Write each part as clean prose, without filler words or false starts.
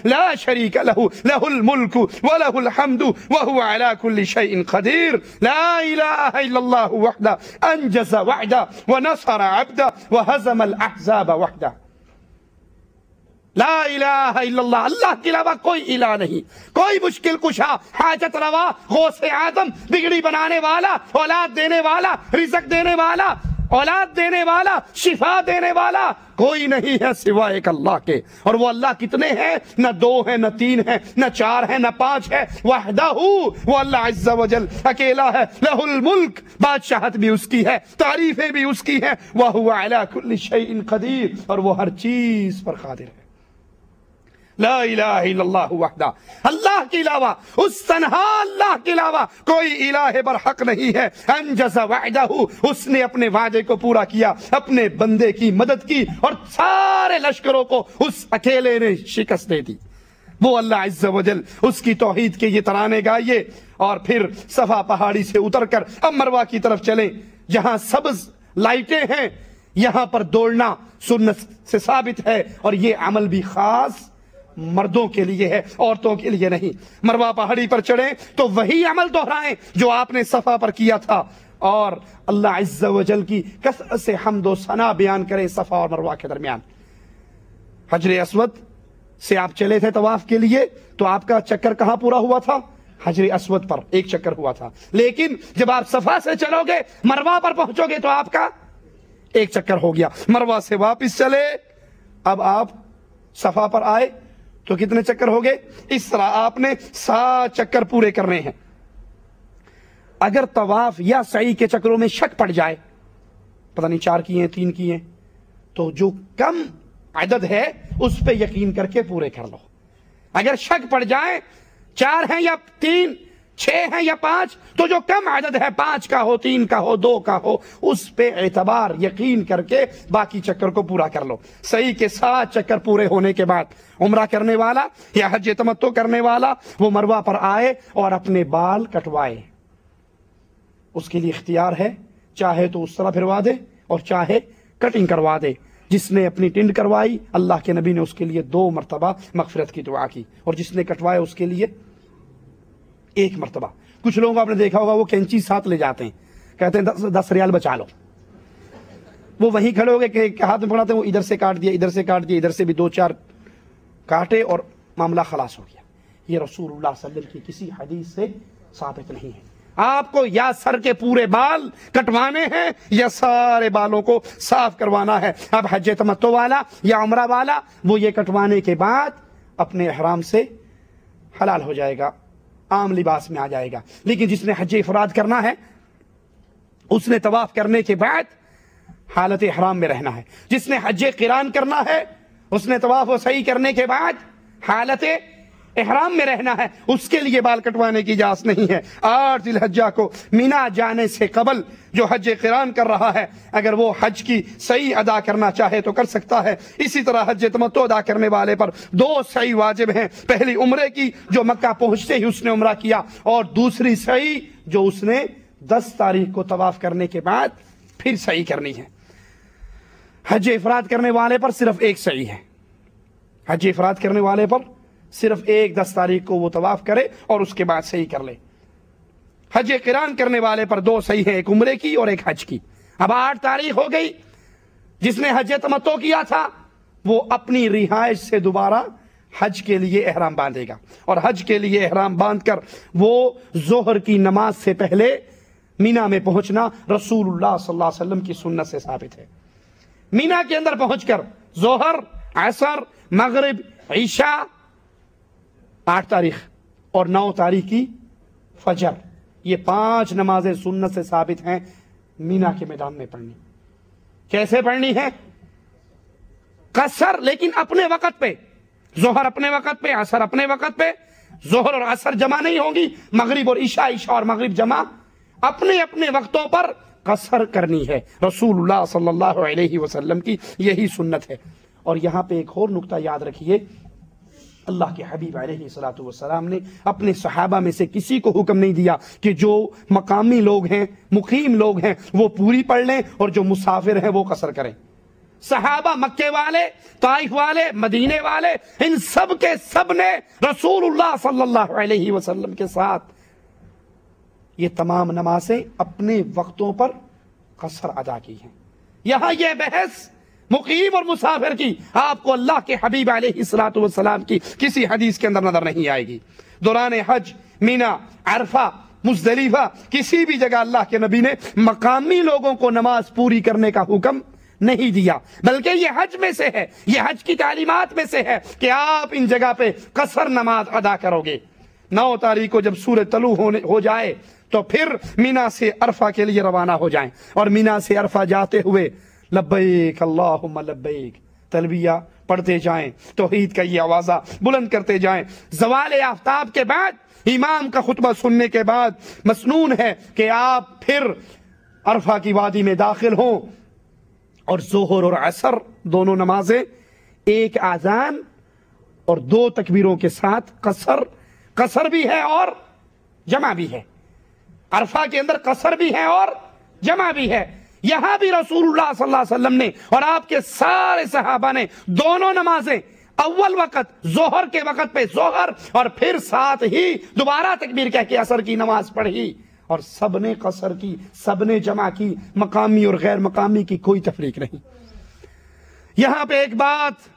لا شریک لہ لہ الملک ولہ الحمد وہو علی کل شیء قدیر لا الہ الا اللہ وحدہ انجز وعدہ ونصر عبدہ وہزم الاحزاب وحدہ۔ لا الہ الا اللہ، اللہ کے علاوہ کوئی الہ نہیں، کوئی مشکل کشا، حاجت روا، غوث اعظم، بگڑی بنانے والا، اولاد دینے والا، رزق دینے والا، اولاد دینے والا، شفا دینے والا کوئی نہیں ہے سوائے ایک اللہ کے۔ اور وہ اللہ کتنے ہیں؟ نہ دو ہیں، نہ تین ہیں، نہ چار ہیں، نہ پانچ ہے، وحدہ، وہ اللہ عز و جل اکیلا ہے، لہ الملک، بادشاہت بھی اس کی ہے، تعریفیں بھی اس کی ہیں، وہو علی کل شیء قدیر، اور وہ ہر چیز پر قادر ہے۔ لا الہ الا اللہ وحدہ، اللہ کے علاوہ، اس تنہا اللہ کے علاوہ کوئی الہ برحق نہیں ہے۔ انجز وعدہ، اس نے اپنے وعدے کو پورا کیا، اپنے بندے کی مدد کی، اور سارے لشکروں کو اس اکیلے نے شکست دے دی۔ وہ اللہ عز و جل، اس کی توحید کے یہ ترانے گائیے، اور پھر صفا پہاڑی سے اتر کر اب مروہ کی طرف چلیں، جہاں سبز لائٹیں ہیں، یہاں پر دوڑنا سنت سے ثابت ہے، اور یہ عمل بھی خاص مردوں کے لیے ہے، عورتوں کے لیے نہیں۔ مروہ پہاڑی پر چڑھیں تو وہی عمل دہرائیں جو آپ نے صفا پر کیا تھا، اور اللہ عز و جل کی کثرت سے حمد و ثنا بیان کریں صفا اور مروہ کے درمیان۔ حجر اسود سے آپ چلے تھے طواف کے لیے، تو آپ کا چکر کہاں پورا ہوا تھا؟ حجر اسود پر ایک چکر ہوا تھا، لیکن جب آپ صفا سے چلو گے، مروہ پر پہنچو گے تو آپ کا ایک چکر ہو گیا۔ مروہ سے واپس چلے، اب آپ صفا پر آئے تو کتنے چکر ہو گئے؟ اس طرح آپ نے 7 چکر پورے کرنے ہیں۔ اگر طواف یا سعی کے چکروں میں شک پڑ جائے، پتہ نہیں 4 کیے ہیں 3 کیے ہیں، تو جو کم عدد ہے اس پہ یقین کر کے پورے کر لو۔ اگر شک پڑ جائے 4 ہیں یا 3، 6 ہیں یا 5، تو جو کم عدد ہے 5 کا ہو، 3 کا ہو، 2 کا ہو، اس پہ اعتبار یقین کر کے باقی چکر کو پورا کر لو۔ صحیح کے 7 چکر پورے ہونے کے بعد عمرہ کرنے والا یا حج تمتع کرنے والا وہ مروہ پر آئے اور اپنے بال کٹوائے۔ اس کے لیے اختیار ہے، چاہے تو اس طرح پھروا دے اور چاہے کٹنگ کروا دے۔ جس نے اپنی ٹنڈ کروائی، اللہ کے نبی نے اس کے لیے 2 مرتبہ مغفرت کی دعا کی، اور جس نے کٹوائے اس کے لیے 1 مرتبہ۔ کچھ لوگوں کو آپ نے دیکھا ہوگا وہ کینچی ساتھ لے جاتے ہیں، کہتے ہیں 10 ریال بچا لو۔ وہ وہیں کھڑے ہو گئے کہ ہاتھ میں پکڑاتے ہیں، وہ ادھر سے کاٹ دیا، ادھر سے کاٹ دیا، ادھر سے بھی 2-4 کاٹے اور معاملہ خلاص ہو گیا۔ یہ رسول اللہ صلی اللہ علیہ وسلم کی کسی حدیث سے ثابت نہیں ہے۔ آپ کو یا سر کے پورے بال کٹوانے ہیں یا سارے بالوں کو صاف کروانا ہے۔ اب حج تمتع والا یا عمرہ والا وہ یہ کٹوانے کے بعد اپنے احرام سے حلال ہو جائے گا، عام لباس میں آ جائے گا۔ لیکن جس نے حج افراد کرنا ہے اس نے طواف کرنے کے بعد حالت احرام میں رہنا ہے۔ جس نے حج قران کرنا ہے اس نے طواف و سعی کرنے کے بعد حالت احرام میں رہنا ہے، اس کے لیے بال کٹوانے کی اجازت نہیں ہے۔ 8 ذی الحجہ کو مینا جانے سے قبل جو حج قران کر رہا ہے، اگر وہ حج کی سعی ادا کرنا چاہے تو کر سکتا ہے۔ اسی طرح حج تمتع ادا کرنے والے پر 2 سعی واجب ہیں، پہلی عمرے کی جو مکہ پہنچتے ہی اس نے عمرہ کیا، اور دوسری سعی جو اس نے 10 تاریخ کو طواف کرنے کے بعد پھر سعی کرنی ہے۔ حج افراد کرنے والے پر صرف 1 سعی ہے، حج افراد کرنے والے پر صرف 10 تاریخ کو وہ طواف کرے اور اس کے بعد صحیح کر لے۔ حج قران کرنے والے پر 2 صحیح ہیں، ایک عمرے کی اور ایک حج کی۔ اب 8 تاریخ ہو گئی، جس نے حج تمتع کیا تھا وہ اپنی رہائش سے دوبارہ حج کے لیے احرام باندھے گا، اور حج کے لیے احرام باندھ کر وہ ظہر کی نماز سے پہلے مینا میں پہنچنا رسول اللہ صلی اللہ علیہ وسلم کی سنت سے ثابت ہے۔ مینا کے اندر پہنچ کر ظہر، عصر، مغرب، عشاء 8 تاریخ اور 9 تاریخ کی فجر، یہ 5 نمازیں سنت سے ثابت ہیں مینا کے میدان میں پڑھنی۔ کیسے پڑھنی ہے؟ قصر، لیکن اپنے وقت پہ، ظہر اپنے وقت پہ، عصر اپنے وقت پہ، ظہر اور عصر جمع نہیں ہوں گی، مغرب اور عشاء، عشاء اور مغرب جمع، اپنے اپنے وقتوں پر قصر کرنی ہے۔ رسول اللہ صلی اللہ علیہ وسلم کی یہی سنت ہے۔ اور یہاں پہ ایک اور نقطہ یاد رکھیے، اللہ کے حبیب علیہ الصلوۃ والسلام نے اپنے صحابہ میں سے کسی کو حکم نہیں دیا کہ جو مقامی لوگ ہیں، مقیم لوگ ہیں، وہ پوری پڑھ لیں اور جو مسافر ہیں وہ قصر کریں۔ صحابہ مکے والے، طائف والے، مدینے والے، ان سب کے سب نے رسول اللہ صلی اللہ علیہ وسلم کے ساتھ یہ تمام نمازیں اپنے وقتوں پر قصر ادا کی ہیں۔ یہاں یہ بحث مقیم اور مسافر کی آپ کو اللہ کے حبیب علیہ الصلوۃ والسلام کی کسی حدیث کے اندر نظر نہیں آئے گی۔ دوران حج، مینا، عرفہ، مزدلفہ، کسی بھی جگہ اللہ کے نبی نے مقامی لوگوں کو نماز پوری کرنے کا حکم نہیں دیا، بلکہ یہ حج میں سے ہے، یہ حج کی تعلیمات میں سے ہے کہ آپ ان جگہ پہ قصر نماز ادا کرو گے۔ 9 تاریخ کو جب سورج طلوع ہو جائے تو پھر مینا سے عرفہ کے لیے روانہ ہو جائیں، اور مینا سے عرفہ جاتے ہوئے لبیک اللہم لبیک تلبیہ پڑھتے جائیں، توحید کا یہ آوازہ بلند کرتے جائیں۔ زوال آفتاب کے بعد، امام کا خطبہ سننے کے بعد مسنون ہے کہ آپ پھر عرفہ کی وادی میں داخل ہوں، اور ظہر اور عصر دونوں نمازیں ایک اذان اور 2 تکبیروں کے ساتھ قصر بھی ہے اور جمع بھی ہے۔ عرفہ کے اندر قصر بھی ہے اور جمع بھی ہے۔ یہاں بھی رسول اللہ صلی اللہ علیہ وسلم نے اور آپ کے سارے صحابہ نے دونوں نمازیں اول وقت ظہر کے وقت پہ ظہر، اور پھر ساتھ ہی دوبارہ تکبیر کہہ کے عصر کی نماز پڑھی، اور سب نے قصر کی، سب نے جمع کی، مقامی اور غیر مقامی کی کوئی تفریق نہیں۔ یہاں پہ ایک بات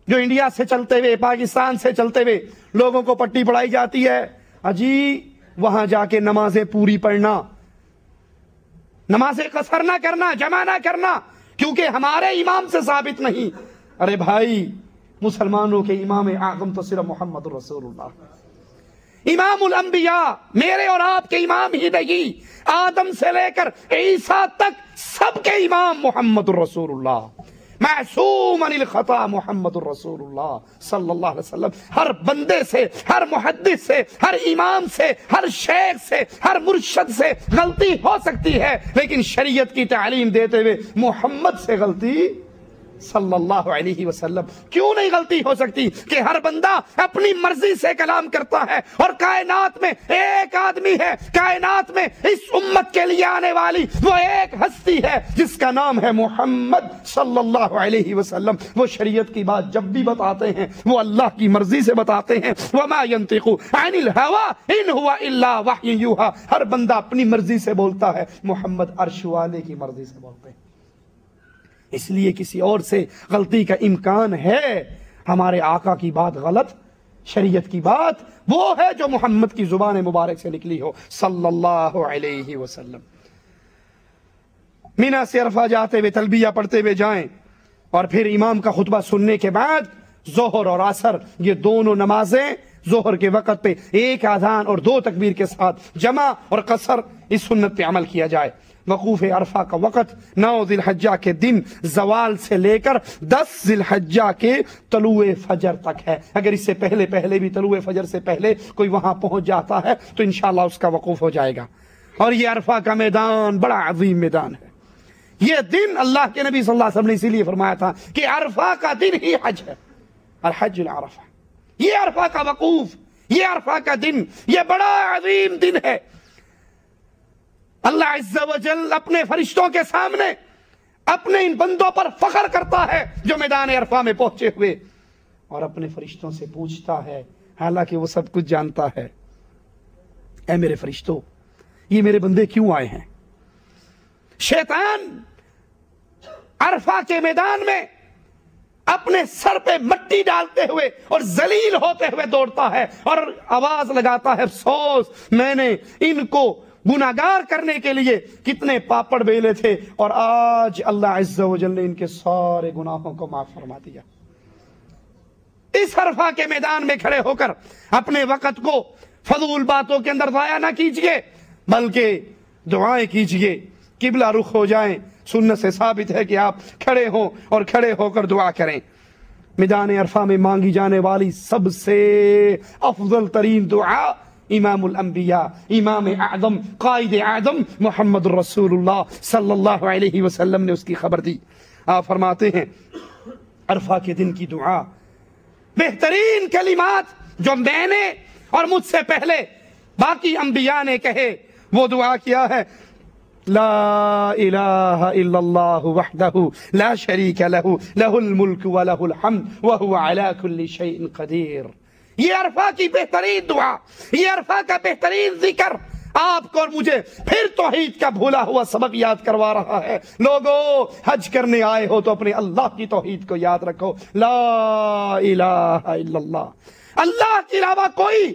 جو انڈیا سے چلتے ہوئے، پاکستان سے چلتے ہوئے لوگوں کو پٹی پڑھائی جاتی ہے، اجی وہاں جا کے نمازیں پوری پڑھنا، نمازیں قصر نہ کرنا، جمع نہ کرنا، کیونکہ ہمارے امام سے ثابت نہیں۔ ارے بھائی، مسلمانوں کے امام اعظم تو صرف محمد رسول اللہ، امام الانبیاء، میرے اور آپ کے امام ہی نہیں، آدم سے لے کر عیسیٰ تک سب کے امام محمد رسول اللہ، معصوم عن الخطا محمد الرسول اللہ صلی اللہ علیہ وسلم۔ ہر بندے سے، ہر محدث سے، ہر امام سے، ہر شیخ سے، ہر مرشد سے غلطی ہو سکتی ہے، لیکن شریعت کی تعلیم دیتے ہوئے محمد سے غلطی صلی اللہ علیہ وسلم کیوں نہیں غلطی ہو سکتی؟ کہ ہر بندہ اپنی مرضی سے کلام کرتا ہے، اور کائنات میں ایک آدمی ہے، کائنات میں اس امت کے لیے آنے والی وہ ایک ہستی ہے جس کا نام ہے محمد صلی اللہ علیہ وسلم۔ وہ شریعت کی بات جب بھی بتاتے ہیں وہ اللہ کی مرضی سے بتاتے ہیں، وما ينطق عن الهوى ان هو الا وحی یوحى۔ ہر بندہ اپنی مرضی سے بولتا ہے، محمد عرش والے کی مرضی سے بولتے ہیں۔ اس لیے کسی اور سے غلطی کا امکان ہے، ہمارے آقا کی بات غلط، شریعت کی بات وہ ہے جو محمد کی زبان مبارک سے نکلی ہو صلی اللہ علیہ وسلم۔ مینا سے عرفہ جاتے ہوئے تلبیہ پڑھتے ہوئے جائیں، اور پھر امام کا خطبہ سننے کے بعد ظہر اور عصر یہ دونوں نمازیں ظہر کے وقت پہ ایک اذان اور 2 تکبیر کے ساتھ جمع اور قصر، اس سنت پہ عمل کیا جائے۔ وقوف عرفہ کا وقت 9 ذی الحجہ کے دن زوال سے لے کر 10 ذی الحجہ کے طلوع فجر تک ہے۔ اگر اس سے پہلے بھی طلوع فجر سے پہلے کوئی وہاں پہنچ جاتا ہے تو انشاءاللہ اس کا وقوف ہو جائے گا۔ اور یہ عرفہ کا میدان بڑا عظیم میدان ہے۔ یہ دن اللہ کے نبی صلی اللہ علیہ وسلم نے اسی لیے فرمایا تھا کہ عرفہ کا دن ہی حج ہے، الحج العرفہ، یہ عرفہ کا وقوف، یہ عرفہ کا دن، یہ بڑا عظیم دن ہے۔ اللہ عز و جل اپنے فرشتوں کے سامنے اپنے ان بندوں پر فخر کرتا ہے جو میدان عرفہ میں پہنچے ہوئے، اور اپنے فرشتوں سے پوچھتا ہے، حالانکہ وہ سب کچھ جانتا ہے، اے میرے فرشتوں، یہ میرے بندے کیوں آئے ہیں؟ شیطان عرفہ کے میدان میں اپنے سر پہ مٹی ڈالتے ہوئے اور ذلیل ہوتے ہوئے دوڑتا ہے اور آواز لگاتا ہے، افسوس، میں نے ان کو گناہگار کرنے کے لیے کتنے پاپڑ بیلے تھے، اور آج اللہ عز و جل نے ان کے سارے گناہوں کو معاف فرما دیا۔ اس عرفہ کے میدان میں کھڑے ہو کر اپنے وقت کو فضول باتوں کے اندر ضائع نہ کیجئے، بلکہ دعائیں کیجئے، قبلہ رخ ہو جائیں۔ سنت سے ثابت ہے کہ آپ کھڑے ہوں اور کھڑے ہو کر دعا کریں۔ میدان عرفہ میں مانگی جانے والی سب سے افضل ترین دعا امام الانبیاء، امام اعظم، قائد اعظم محمد رسول اللہ صلی اللہ علیہ وسلم نے اس کی خبر دی۔ آپ فرماتے ہیں عرفہ کے دن کی دعا، بہترین کلمات جو میں نے اور مجھ سے پہلے باقی انبیاء نے کہے، وہ دعا کیا ہے، لا الہ الا اللہ وحدہ لا شریک لہ لہ الملک ولہ الحمد وہو علی کل شیء قدیر۔ یہ عرفہ کی بہترین دعا، یہ عرفہ کا بہترین ذکر آپ کو اور مجھے پھر توحید کا بھولا ہوا سبق یاد کروا رہا ہے۔ لوگو حج کرنے آئے ہو تو اپنے اللہ کی توحید کو یاد رکھو، لا الہ الا اللہ، اللہ کے علاوہ کوئی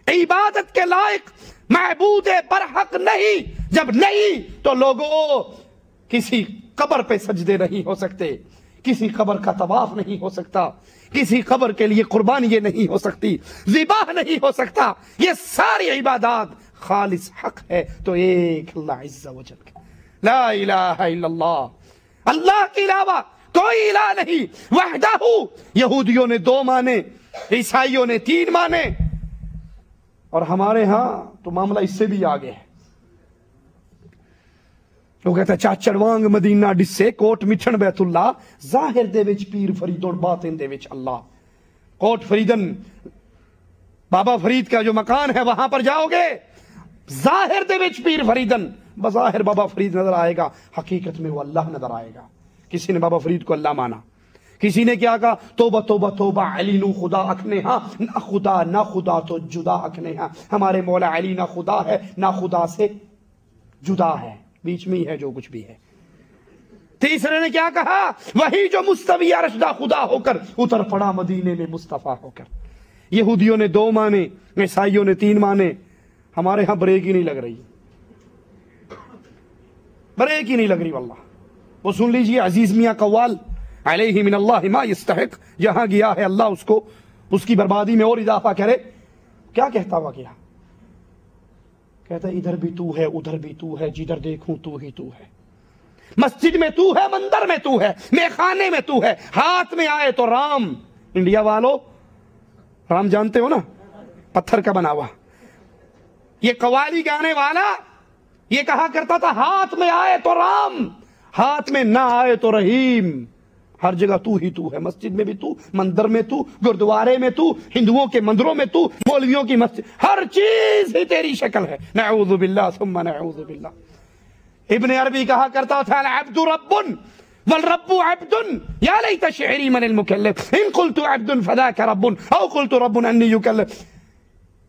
عبادت کے لائق معبود برحق نہیں۔ جب نہیں تو لوگوں کسی قبر پہ سجدے نہیں ہو سکتے، کسی قبر کا طواف نہیں ہو سکتا، کسی قبر کے لیے قربانی یہ نہیں ہو سکتی، ذبح نہیں ہو سکتا۔ یہ ساری عبادات خالص حق ہے تو ایک اللہ عز و جل کا، لا الہ الا اللہ، اللہ کے علاوہ کوئی الہ نہیں، وحدہ۔ یہودیوں نے 2 مانے، عیسائیوں نے 3 مانے، اور ہمارے ہاں تو معاملہ اس سے بھی آگے ہے۔ وہ کہتا ہے چاچڑوانگ مدینہ ڈسے کوٹ مٹھن بیت اللہ، ظاہر دے وچ پیر فرید اور باطن دے وچ اللہ۔ کوٹ فریدن بابا فرید کا جو مکان ہے وہاں پر جاؤ گے، ظاہر دے وچ پیر فریدن، بظاہر بابا فرید نظر آئے گا، حقیقت میں وہ اللہ نظر آئے گا۔ کسی نے بابا فرید کو اللہ مانا، کسی نے کیا کہا، توبہ توبہ توبہ علی نو خدا اکنے ہاں، نہ خدا تو جدا اکنے ہاں۔ ہمارے مولا علی نہ خدا ہے نہ خدا سے جدا ہے، بیچ میں ہی ہے جو کچھ بھی ہے۔ تیسرے نے کیا کہا، وہی جو مستوی عرشدہ خدا ہو کر اتر پڑا مدینے میں مصطفیٰ ہو کر۔ یہودیوں نے 2 مانے، عیسائیوں نے 3 مانے، ہمارے ہاں بریک ہی نہیں لگ رہی، بریک ہی نہیں لگ رہی واللہ۔ وہ سن لیجئے عزیز میاں قوال علیہ من اللہ ما یستحق، جہاں گیا ہے اللہ اس کو اس کی بربادی میں اور اضافہ کرے۔ کیا کہتا ہوا گیا، کہتا ہے ادھر بھی تو ہے ادھر بھی تو ہے، جدھر دیکھوں تو ہی تو ہے، مسجد میں تو ہے، مندر میں تو ہے، میخانے میں تو ہے، ہاتھ میں آئے تو رام۔ انڈیا والو رام جانتے ہو نا، پتھر کا بنا ہوا۔ یہ قوالی گانے والا یہ کہا کرتا تھا ہاتھ میں آئے تو رام، ہاتھ میں نہ آئے تو رحیم۔ ہر جگہ تو ہی تو ہے، مسجد میں بھی تو، مندر میں تو، گردوارے میں تو، ہندوؤں کے مندروں میں تو، مولویوں کی مسجد، ہر چیز ہی تیری شکل ہے۔ نعوذ باللہ ثم نعوذ باللہ۔ ابن عربی کہا کرتا تھا العبد رب والرب عبد یا لیت شعری من المکلف ان قلت عبد فذاک رب او قلت رب انی یکلف۔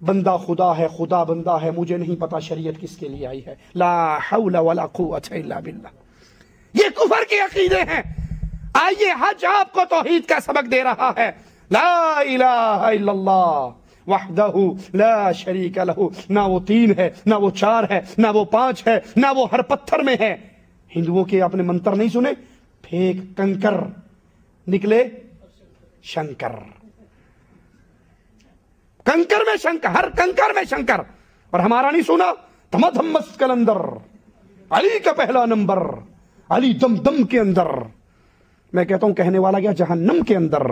بندہ خدا ہے، خدا بندہ ہے، مجھے نہیں پتا شریعت کس کے لیے آئی ہے۔ لا حول ولا قوت الا باللہ۔ یہ کفر کے عقیدے ہیں۔ آئیے حج آپ کو توحید کا سبق دے رہا ہے، لا الہ الا اللہ وحدہ لا شریک لہ۔ نہ وہ 3 ہے، نہ وہ 4 ہے، نہ وہ 5 ہے، نہ وہ ہر پتھر میں ہے۔ ہندوؤں کے آپ نے منتر نہیں سنے، پھینک کنکر نکلے شنکر، کنکر میں شنکر، ہر کنکر میں شنکر۔ اور ہمارا نہیں سنا، تمدھمس کلندر، علی کا پہلا نمبر، علی دم دم کے اندر۔ میں کہتا ہوں کہنے والا کیا، جہنم کے اندر۔